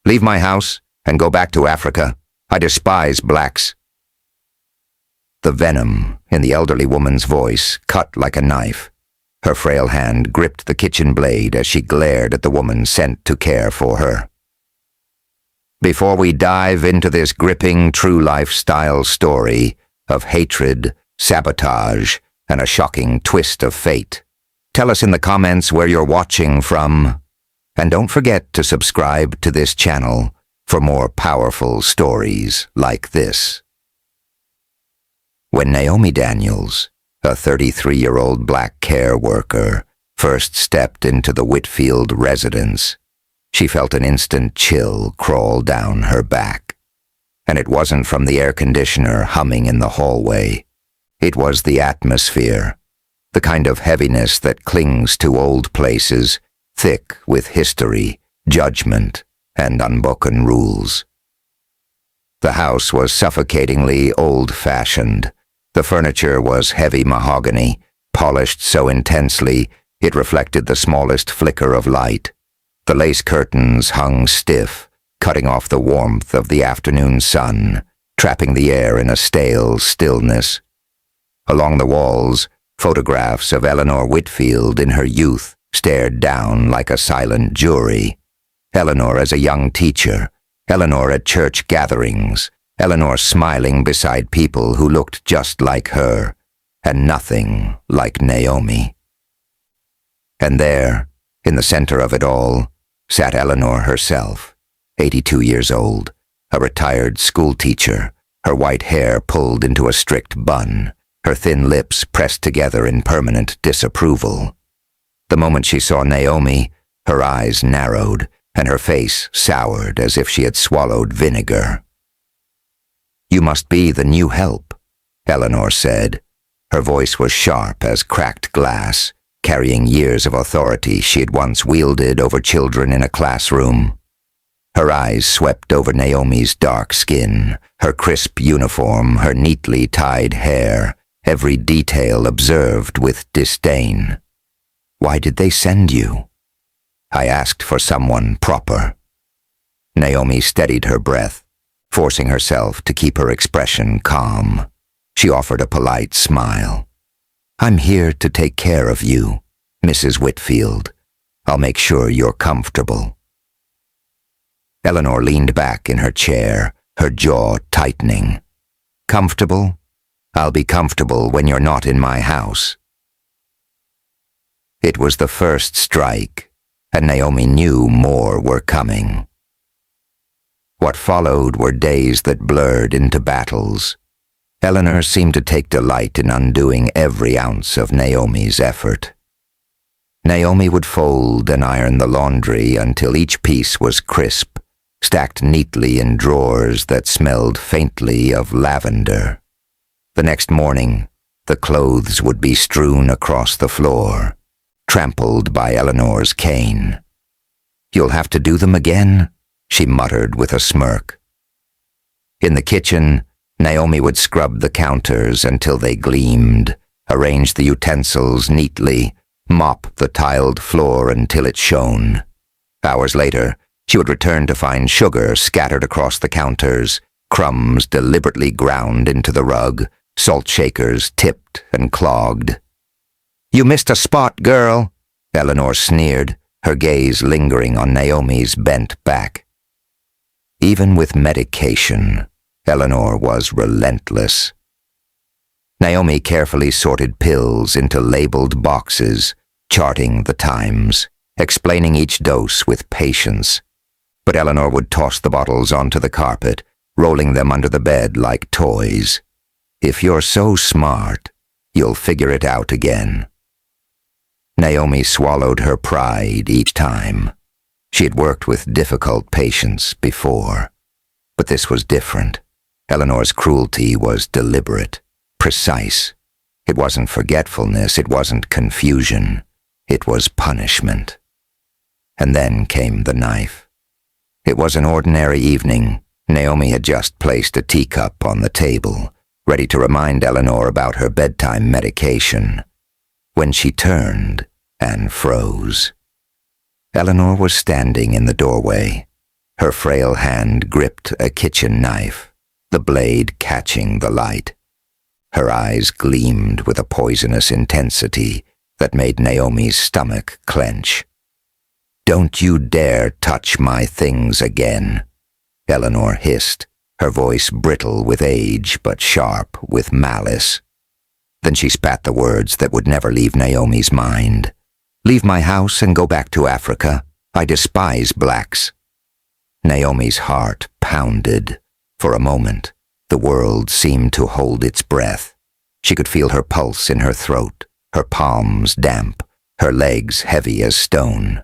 Leave my house and go back to Africa. I despise blacks." The venom in the elderly woman's voice cut like a knife. Her frail hand gripped the kitchen blade as she glared at the woman sent to care for her. Before we dive into this gripping true lifestyle story of hatred, sabotage, and a shocking twist of fate, tell us in the comments where you're watching from, and don't forget to subscribe to this channel for more powerful stories like this. When Naomi Daniels, a 33-year-old black care worker, first stepped into the Whitfield residence, she felt an instant chill crawl down her back. And it wasn't from the air conditioner humming in the hallway. It was the atmosphere, the kind of heaviness that clings to old places, thick with history, judgment, and unbroken rules. The house was suffocatingly old-fashioned. The furniture was heavy mahogany, polished so intensely it reflected the smallest flicker of light. The lace curtains hung stiff, cutting off the warmth of the afternoon sun, trapping the air in a stale stillness. Along the walls, photographs of Eleanor Whitfield in her youth stared down like a silent jury. Eleanor as a young teacher, Eleanor at church gatherings, Eleanor smiling beside people who looked just like her, and nothing like Naomi. And there, in the center of it all, sat Eleanor herself, 82 years old, a retired schoolteacher, her white hair pulled into a strict bun, her thin lips pressed together in permanent disapproval. The moment she saw Naomi, her eyes narrowed, and her face soured as if she had swallowed vinegar. "You must be the new help," Eleanor said. Her voice was sharp as cracked glass, carrying years of authority she had once wielded over children in a classroom. Her eyes swept over Naomi's dark skin, her crisp uniform, her neatly tied hair, every detail observed with disdain. "Why did they send you?" "I asked for someone proper." Naomi steadied her breath, forcing herself to keep her expression calm. She offered a polite smile. "I'm here to take care of you, Mrs. Whitfield. I'll make sure you're comfortable." Eleanor leaned back in her chair, her jaw tightening. "Comfortable? I'll be comfortable when you're not in my house." It was the first strike, and Naomi knew more were coming. What followed were days that blurred into battles. Eleanor seemed to take delight in undoing every ounce of Naomi's effort. Naomi would fold and iron the laundry until each piece was crisp, stacked neatly in drawers that smelled faintly of lavender. The next morning, the clothes would be strewn across the floor, trampled by Eleanor's cane. "You'll have to do them again," she muttered with a smirk. In the kitchen, Naomi would scrub the counters until they gleamed, arrange the utensils neatly, mop the tiled floor until it shone. Hours later, she would return to find sugar scattered across the counters, crumbs deliberately ground into the rug, salt shakers tipped and clogged. "You missed a spot, girl," Eleanor sneered, her gaze lingering on Naomi's bent back. Even with medication, Eleanor was relentless. Naomi carefully sorted pills into labeled boxes, charting the times, explaining each dose with patience. But Eleanor would toss the bottles onto the carpet, rolling them under the bed like toys. "If you're so smart, you'll figure it out again." Naomi swallowed her pride each time. She had worked with difficult patients before. But this was different. Eleanor's cruelty was deliberate, precise. It wasn't forgetfulness, it wasn't confusion. It was punishment. And then came the knife. It was an ordinary evening. Naomi had just placed a teacup on the table, ready to remind Eleanor about her bedtime medication, when she turned and froze. Eleanor was standing in the doorway, Her frail hand gripped a kitchen knife, the blade catching the light. Her eyes gleamed with a poisonous intensity that made Naomi's stomach clench. "Don't you dare touch my things again," Eleanor hissed, her voice brittle with age but sharp with malice. Then she spat the words that would never leave Naomi's mind. "Leave my house and go back to Africa. I despise blacks." Naomi's heart pounded. For a moment, the world seemed to hold its breath. She could feel her pulse in her throat, her palms damp, her legs heavy as stone.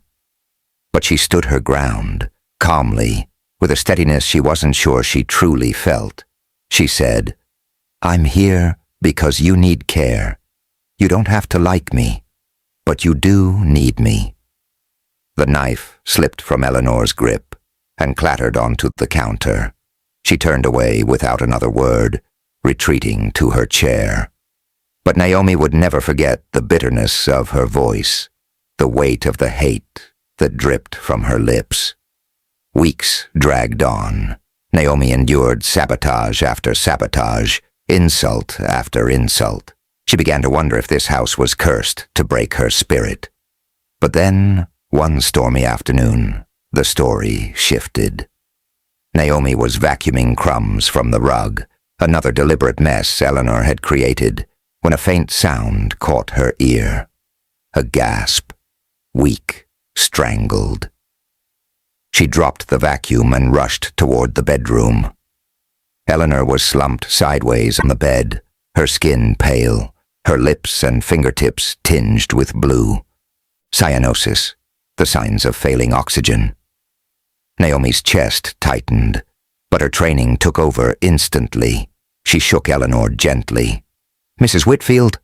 But she stood her ground, calmly, with a steadiness she wasn't sure she truly felt. She said, "I'm here because you need care. You don't have to like me, but you do need me." The knife slipped from Eleanor's grip and clattered onto the counter. She turned away without another word, retreating to her chair. But Naomi would never forget the bitterness of her voice, the weight of the hate that dripped from her lips. Weeks dragged on. Naomi endured sabotage after sabotage, insult after insult. She began to wonder if this house was cursed to break her spirit. But then, one stormy afternoon, the story shifted. Naomi was vacuuming crumbs from the rug, another deliberate mess Eleanor had created, when a faint sound caught her ear. A gasp, weak, strangled. She dropped the vacuum and rushed toward the bedroom. Eleanor was slumped sideways on the bed, her skin pale, her lips and fingertips tinged with blue. Cyanosis, the signs of failing oxygen. Naomi's chest tightened, but her training took over instantly. She shook Eleanor gently. "Mrs. Whitfield?"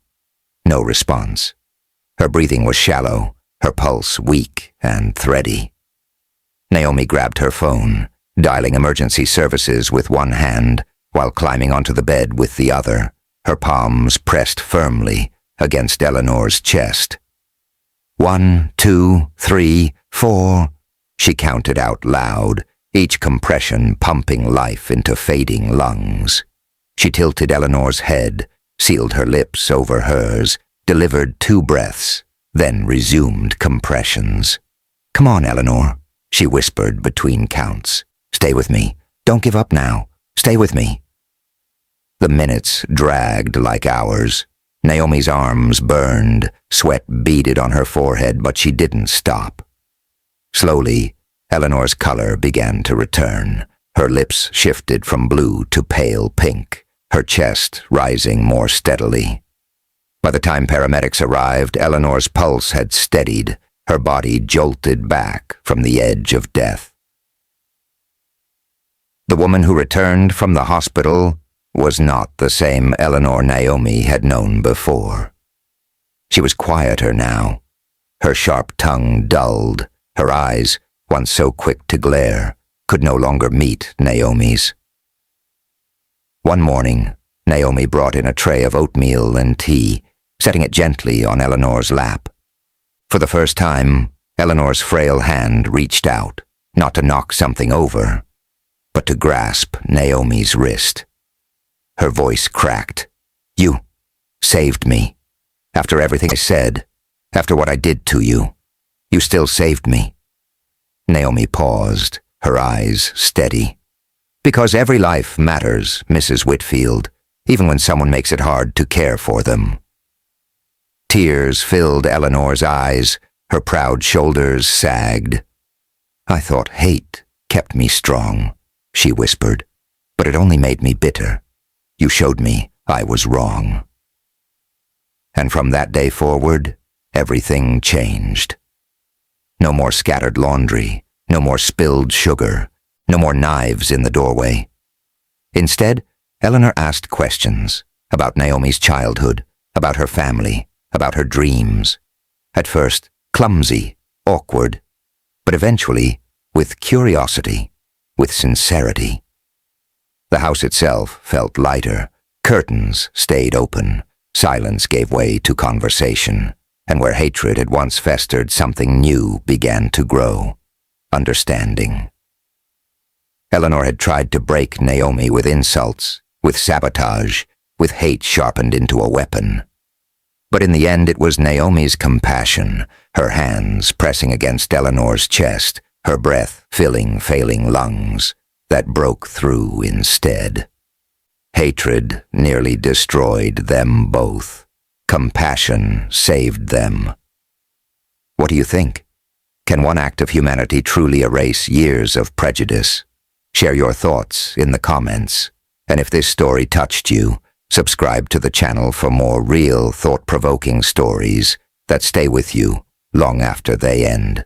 No response. Her breathing was shallow, her pulse weak and thready. Naomi grabbed her phone, dialing emergency services with one hand while climbing onto the bed with the other, her palms pressed firmly against Eleanor's chest. 1, 2, 3, 4, she counted out loud, each compression pumping life into fading lungs. She tilted Eleanor's head, sealed her lips over hers, delivered 2 breaths, then resumed compressions. "Come on, Eleanor," she whispered between counts. "Stay with me. Don't give up now. Stay with me." The minutes dragged like hours. Naomi's arms burned, sweat beaded on her forehead, but she didn't stop. Slowly, Eleanor's color began to return. Her lips shifted from blue to pale pink, her chest rising more steadily. By the time paramedics arrived, Eleanor's pulse had steadied, her body jolted back from the edge of death. The woman who returned from the hospital was not the same Eleanor Naomi had known before. She was quieter now, her sharp tongue dulled, her eyes, once so quick to glare, could no longer meet Naomi's. One morning, Naomi brought in a tray of oatmeal and tea, setting it gently on Eleanor's lap. For the first time, Eleanor's frail hand reached out, not to knock something over, but to grasp Naomi's wrist. Her voice cracked. "You saved me. After everything I said, after what I did to you, you still saved me." Naomi paused, her eyes steady. "Because every life matters, Mrs. Whitfield, even when someone makes it hard to care for them." Tears filled Eleanor's eyes, her proud shoulders sagged. "I thought hate kept me strong," she whispered, "but it only made me bitter. You showed me I was wrong." And from that day forward, everything changed. No more scattered laundry, no more spilled sugar, no more knives in the doorway. Instead, Eleanor asked questions about Naomi's childhood, about her family, about her dreams. At first, clumsy, awkward, but eventually, with curiosity, with sincerity. The house itself felt lighter, curtains stayed open, silence gave way to conversation, and where hatred had once festered, something new began to grow, understanding. Eleanor had tried to break Naomi with insults, with sabotage, with hate sharpened into a weapon. But in the end it was Naomi's compassion, her hands pressing against Eleanor's chest, her breath filling failing lungs, that broke through instead. Hatred nearly destroyed them both. Compassion saved them. What do you think? Can one act of humanity truly erase years of prejudice? Share your thoughts in the comments. And if this story touched you, subscribe to the channel for more real, thought-provoking stories that stay with you long after they end.